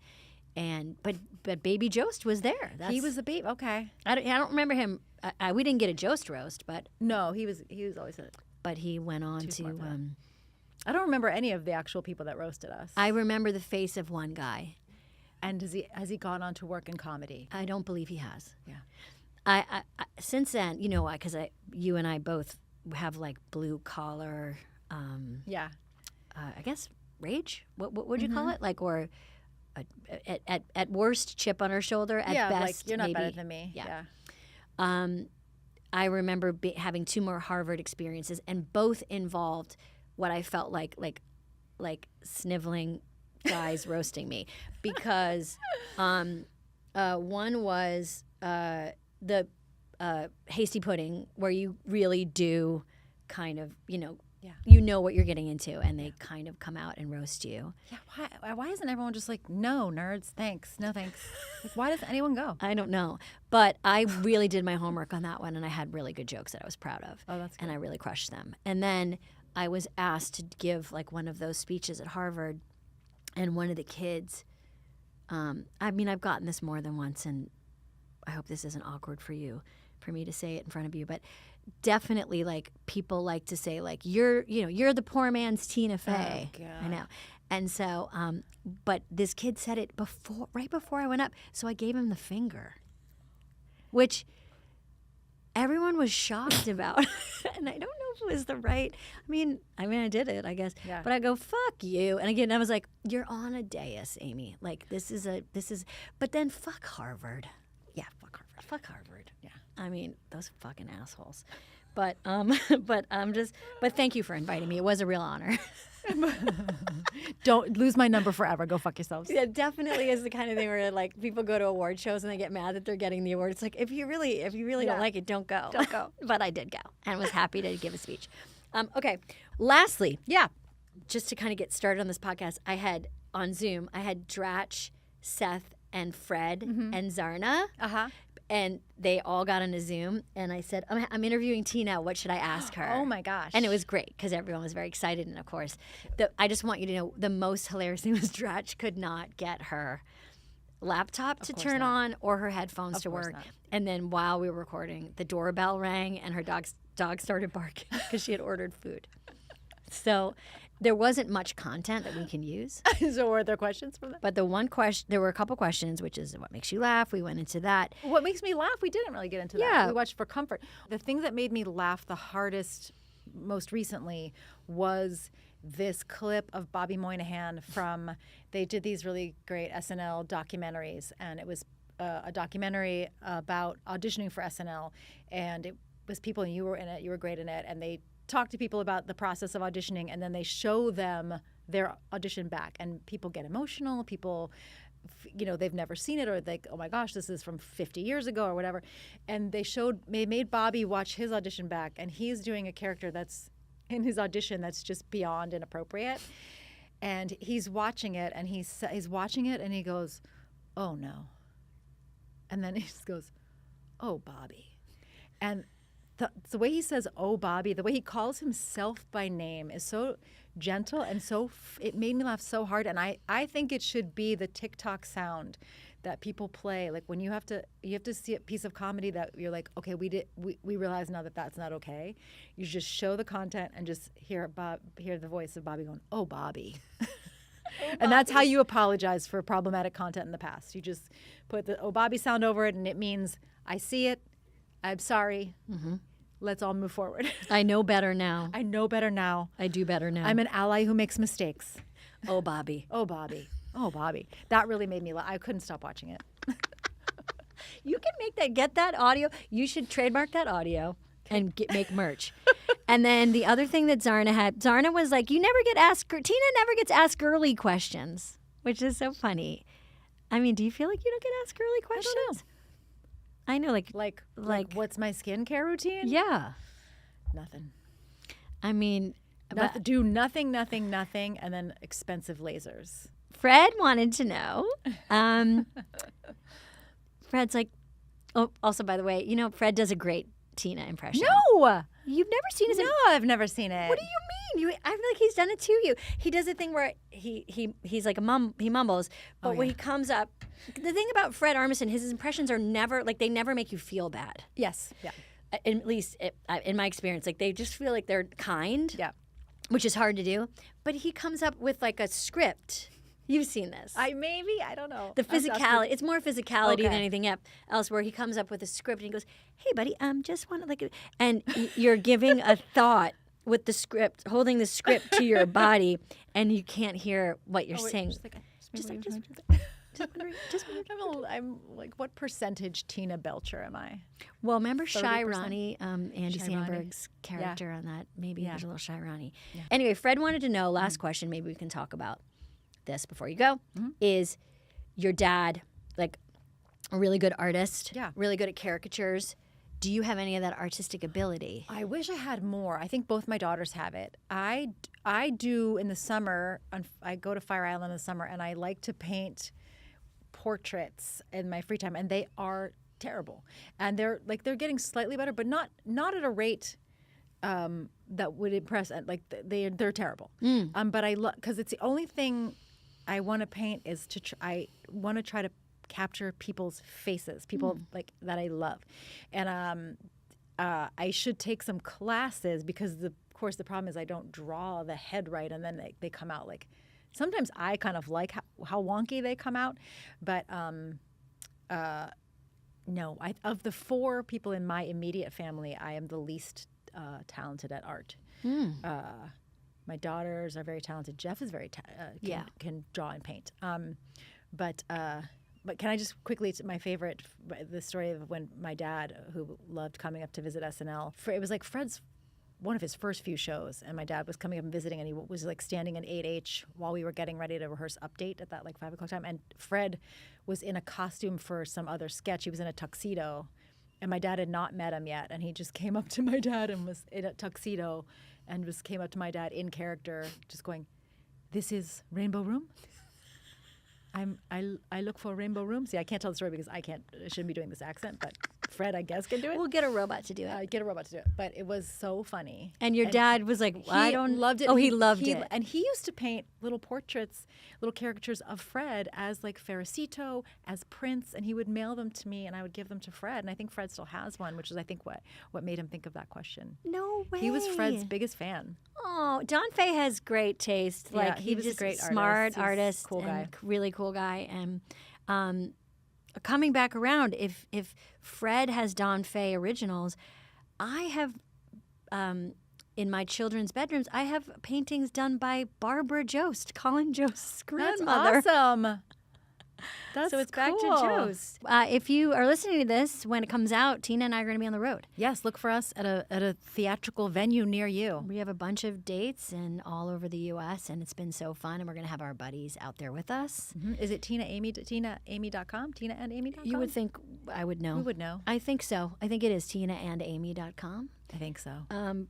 And but Baby Jost was there. He was a babe. Okay. I don't remember him. We didn't get a Jost roast, No, he was always a. but he went on Too to. smart for that. I don't remember any of the actual people that roasted us. I remember the face of one guy. And has he gone on to work in comedy? I don't believe he has. Yeah. I since then, you know why? Because you and I both have like blue collar. Yeah. I guess rage. What would you call it? Like, or at worst, chip on her shoulder. At yeah, best, like you're not maybe. better than me. Yeah. Yeah. I remember having 2 more Harvard experiences, and both involved what I felt like sniveling guys roasting me, because one was the hasty pudding, where you really do kind of, you know what you're getting into, and they kind of come out and roast you. Yeah, why isn't everyone just like, no, nerds, thanks, no thanks? Like, why doesn't anyone go? I don't know, but I really did my homework on that one, and I had really good jokes that I was proud of. Oh, that's good. And I really crushed them. And then I was asked to give like one of those speeches at Harvard, and one of the kids, I've gotten this more than once, and I hope this isn't awkward for me to say it in front of you, but definitely, like, people like to say, like, you're the poor man's Tina Fey. Oh, God. I know. And so, but this kid said it right before I went up, so I gave him the finger, which everyone was shocked about. And I don't know if it was the right. I mean, I did it, I guess. Yeah. But I go, fuck you. And again, I was like, you're on a dais, Amy. Like, this is. But then fuck Harvard. Yeah, fuck Harvard. Fuck Harvard. Yeah. I mean, those fucking assholes. But but thank you for inviting me. It was a real honor. Don't lose my number forever. Go fuck yourselves. Yeah, definitely is the kind of thing where, like, people go to award shows and they get mad that they're getting the award. It's like, if you really don't like it, don't go. Don't go. But I did go and was happy to give a speech. Okay. Lastly, just to kind of get started on this podcast, I had on Zoom, Dratch, Seth, and Fred and Zarna. Uh-huh. And they all got on a Zoom, and I said, I'm interviewing Tina. What should I ask her? Oh, my gosh. And it was great because everyone was very excited. And, of course, I just want you to know the most hilarious thing was Dratch could not get her laptop to turn on or her headphones to work. Not. And then while we were recording, the doorbell rang, and her dog started barking because she had ordered food. So there wasn't much content that we can use. So were there questions from that? But the one question, there were a couple questions, which is what makes you laugh. We went into that. What makes me laugh? We didn't really get into that. Yeah. We watched for comfort. The thing that made me laugh the hardest most recently was this clip of Bobby Moynihan they did these really great SNL documentaries, and it was a documentary about auditioning for SNL, and it was people, and you were in it, you were great in it, and they talk to people about the process of auditioning, and then they show them their audition back, and people get emotional. People, they've never seen it, or like, oh my gosh, this is from 50 years ago or whatever. And they made Bobby watch his audition back, and he's doing a character that's in his audition that's just beyond inappropriate. And he's watching it, and he's watching it, and he goes, oh no. And then he just goes, oh, Bobby. And the way he says, oh, Bobby, the way he calls himself by name is so gentle, and it made me laugh so hard. And I think it should be the TikTok sound that people play. Like, when you have to see a piece of comedy that you're like, okay, we realize now that that's not okay. You just show the content and just hear the voice of Bobby going, oh, Bobby. And that's how you apologize for problematic content in the past. You just put the oh, Bobby sound over it, and it means I see it. I'm sorry. Mm-hmm. Let's all move forward. I know better now. I know better now. I do better now. I'm an ally who makes mistakes. Oh, Bobby. Oh, Bobby. Oh, Bobby. That really made me laugh. I couldn't stop watching it. You can get that audio. You should trademark that audio and make merch. And then the other thing that Zarna was like, Tina never gets asked girly questions, which is so funny. I mean, do you feel like you don't get asked girly questions? I don't know. I know, like what's my skincare routine? Yeah. Nothing. I mean, do nothing, and then expensive lasers. Fred wanted to know. Fred's like, oh, also, by the way, Fred does a great Tina impression. No! You've never seen his? No, I've never seen it. What do you mean? I feel like he's done it to you. He does a thing where he's like he mumbles, but when he comes up, the thing about Fred Armisen, his impressions are never they never make you feel bad. Yes. Yeah. At least in my experience, like, they just feel like they're kind. Yeah. Which is hard to do. But he comes up with like a script. You've seen this. I don't know. The physicality. It's more physicality than anything else, where he comes up with a script and he goes, hey, buddy, just want to and you're giving a thought with the script, holding the script to your body, and you can't hear what you're saying. I'm like, what percentage Tina Belcher am I? Well, remember Shy 30%? Ronnie, Andy Shy Ronnie. Samberg's character on that? Maybe Yeah. he was a little Shy Ronnie. Yeah. Anyway, Fred wanted to know, last question, maybe we can talk about this before you go, is your dad, like, a really good artist? Yeah. Really good at caricatures. Do you have any of that artistic ability? I wish I had more. I think both my daughters have it. I do in the summer. I go to Fire Island in the summer, and I like to paint portraits in my free time, and they are terrible. And they're getting slightly better, but not at a rate that would impress. Like they're terrible. But I love, because it's the only thing I want to paint is I want to try to capture people's faces, people like that I love, and I should take some classes because of course the problem is I don't draw the head right, and then they come out like. Sometimes I kind of like how wonky they come out, but no. Of the 4 people in my immediate family, I am the least talented at art. My daughters are very talented. Jeff is very can draw and paint. But can I just quickly, my favorite, the story of when my dad, who loved coming up to visit SNL, it was like Fred's one of his first few shows, and my dad was coming up and visiting, and he was like standing in 8H while we were getting ready to rehearse Update at that like 5 o'clock time, and Fred was in a costume for some other sketch. He was in a tuxedo, and my dad had not met him yet, and he just came up to my dad and was in a tuxedo, and came up to my dad in character, just going, "This is Rainbow Room? I look for Rainbow Room." See, I can't tell the story because I shouldn't be doing this accent, but Fred, I guess, can do it. We'll get a robot to do it. Get a robot to do it. But it was so funny. And your dad was like, I don't loved it. Oh, he loved it. And he used to paint little portraits, little caricatures of Fred as like Ferricito, as Prince, and he would mail them to me, and I would give them to Fred. And I think Fred still has one, which is I think what made him think of that question. No way. He was Fred's biggest fan. Oh, Don Fay has great taste. Yeah, Like he was just a great smart artist. He was a artist, cool guy. really cool guy. And coming back around, if Fred has Don Fay originals, I have in my children's bedrooms, I have paintings done by Barbara Jost, Colin Jost's grandmother. That's awesome. That's So it's cool. back to Jost. If you are listening to this when it comes out, Tina and I are going to be on the road. Yes, look for us at a theatrical venue near you. We have a bunch of dates and all over the U.S., and it's been so fun, and we're going to have our buddies out there with us. Is it TinaAmy.com? TinaandAmy.com? You would think I would know. We would know. I think so. I think it is TinaandAmy.com. I think so.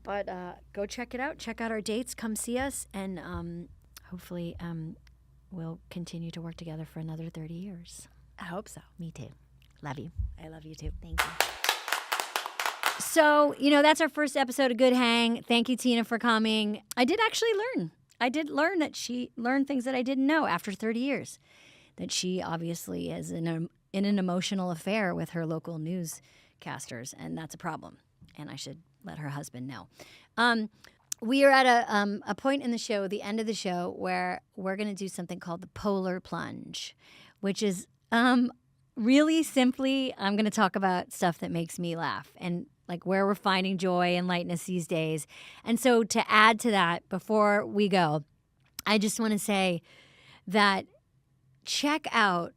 But go check it out. Check out our dates. Come see us, and hopefully we'll continue to work together for another 30 years. I hope so. Me too. Love you. I love you too. Thank you. So, that's our first episode of Good Hang. Thank you, Tina, for coming. I did actually learn. I did learn that she learned things that I didn't know after 30 years. That she obviously is in an emotional affair with her local newscasters, and that's a problem. And I should let her husband know. We are at a point in the show, the end of the show, where we're going to do something called the polar plunge, which is really simply, I'm going to talk about stuff that makes me laugh and like where we're finding joy and lightness these days. And so to add to that, before we go, I just want to say that check out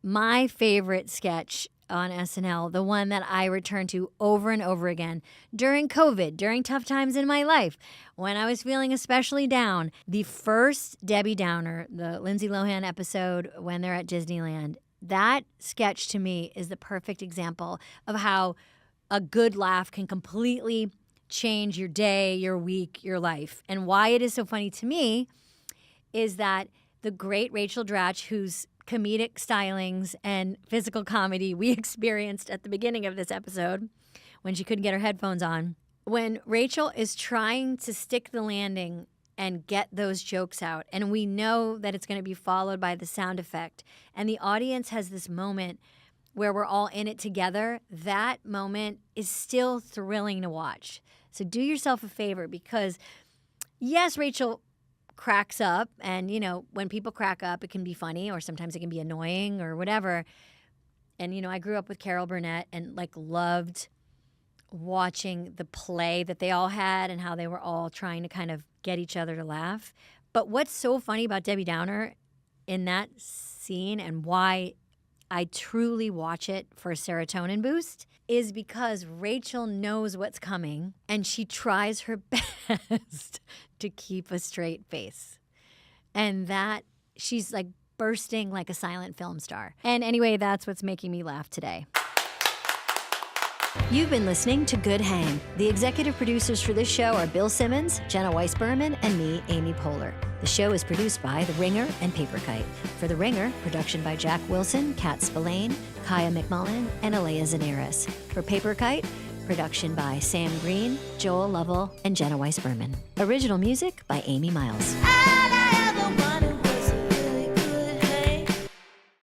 my favorite sketch on SNL, the one that I return to over and over again during COVID, during tough times in my life, when I was feeling especially down. The first Debbie Downer, the Lindsay Lohan episode when they're at Disneyland, that sketch to me is the perfect example of how a good laugh can completely change your day, your week, your life. And why it is so funny to me is that the great Rachel Dratch, whose comedic stylings and physical comedy we experienced at the beginning of this episode when she couldn't get her headphones on. When Rachel is trying to stick the landing and get those jokes out, and we know that it's going to be followed by the sound effect, and the audience has this moment where we're all in it together, that moment is still thrilling to watch. So do yourself a favor because, yes, Rachel cracks up, and when people crack up, it can be funny, or sometimes it can be annoying or whatever. And I grew up with Carol Burnett and loved watching the play that they all had and how they were all trying to kind of get each other to laugh. But what's so funny about Debbie Downer in that scene and why I truly watch it for a serotonin boost is because Rachel knows what's coming and she tries her best to keep a straight face. And that she's like bursting like a silent film star. And anyway, that's what's making me laugh today. You've been listening to Good Hang. The executive producers for this show are Bill Simmons, Jenna Weiss-Berman, and me, Amy Poehler. The show is produced by The Ringer and Paper Kite. For The Ringer, production by Jack Wilson, Kat Spillane, Kaya McMullen, and Alea Zanaris. For Paper Kite, production by Sam Green, Joel Lovell, and Jenna Weiss-Berman. Original music by Amy Miles.